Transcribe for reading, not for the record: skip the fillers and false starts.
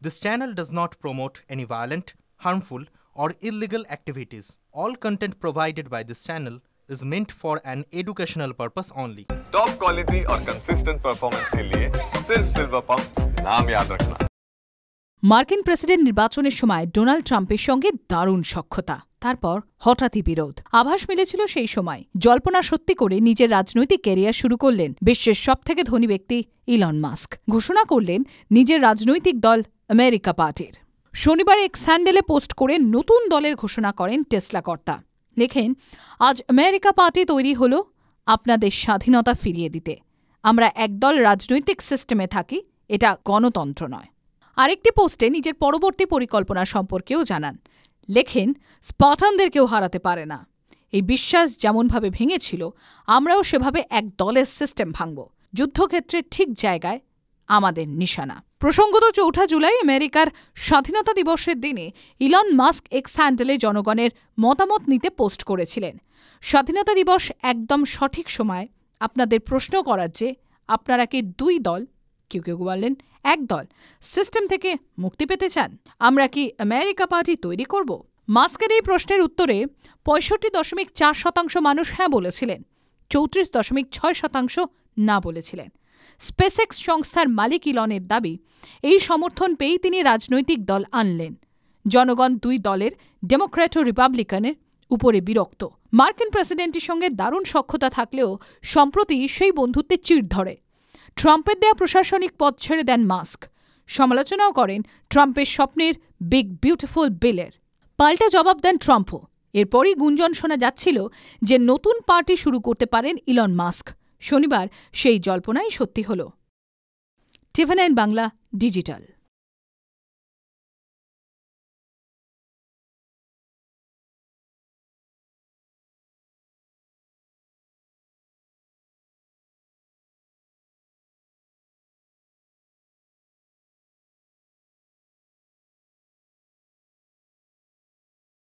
This channel does not promote any violent, harmful, or illegal activities. All content provided by this channel is meant for an educational purpose only. Top quality और consistent performance के लिए सिर्फ silver pump नाम याद रखना। মার্কিন president নির্বাচনের সময় ডোনাল্ড ট্রাম্পের সঙ্গে দারুণ সখ্যতা, তারপর হঠাৎই বিরোধ। আভাস মিলেছিল সেই সময়। জল্পনা সত্যি করে নিজের রাজনৈতিক ক্যারিয়ার শুরু করলেন বিশ্বের সবথেকে ধনী ব্যক্তি ইলন মাস্ক। ঘোষণা করলেন নিজের রাজনৈতিক দল আমেরিকা পার্টির। শনিবার এক্স হ্যান্ডেলে পোস্ট করে নতুন দলের ঘোষণা করেন টেসলা কর্তা। লেখেন, আজ আমেরিকা পার্টি তৈরি হল আপনাদের স্বাধীনতা ফিরিয়ে দিতে। আমরা একদল রাজনৈতিক সিস্টেমে থাকি, এটা গণতন্ত্র নয়। আরেকটি পোস্টে নিজের পরবর্তী পরিকল্পনা সম্পর্কেও জানান। লেখেন, স্পার্টানদেরকেও হারাতে পারে না। এই বিশ্বাস যেমনভাবে ভেঙেছিল, আমরাও সেভাবে এক দলের সিস্টেম ভাঙব। যুদ্ধক্ষেত্রের ঠিক জায়গায় আমাদের নিশানা। প্রসঙ্গত ৪ জুলাই আমেরিকার স্বাধীনতা দিবসের দিনে ইলন মাস্ক এক্স হ্যান্ডেলে জনগণের মতামত নিতে পোস্ট করেছিলেন। স্বাধীনতা দিবস একদম সঠিক সময় আপনাদের প্রশ্ন করার যে আপনারা কি দুই দল, কেউ কেউ বললেন এক দল, সিস্টেম থেকে মুক্তি পেতে চান? আমরা কি আমেরিকা পার্টি তৈরি করব? মাস্কের এই প্রশ্নের উত্তরে ৬৫.৪% মানুষ হ্যাঁ বলেছিলেন, ৩৪.৬% না বলেছিলেন। স্পেসএক্স সংস্থার মালিক ইলনের দাবি, এই সমর্থন পেয়েই তিনি রাজনৈতিক দল আনলেন। জনগণ দুই দলের, ডেমোক্র্যাট ও রিপাবলিকানের উপরে বিরক্ত। মার্কিন প্রেসিডেন্টের সঙ্গে দারুণ সখ্যতা থাকলেও সম্প্রতি সেই বন্ধুত্বে চিড় ধরে। ট্রাম্পের দেয়া প্রশাসনিক পদ ছেড়ে দেন মাস্ক। সমালোচনাও করেন ট্রাম্পের স্বপ্নের বিগ বিউটিফুল বিলের। পাল্টা জবাব দেন ট্রাম্পও। এরপরই গুঞ্জন শোনা যাচ্ছিল যে নতুন পার্টি শুরু করতে পারেন ইলন মাস্ক। শনিবার সেই জল্পনাই সত্যি হল। TV9 Bangla digital.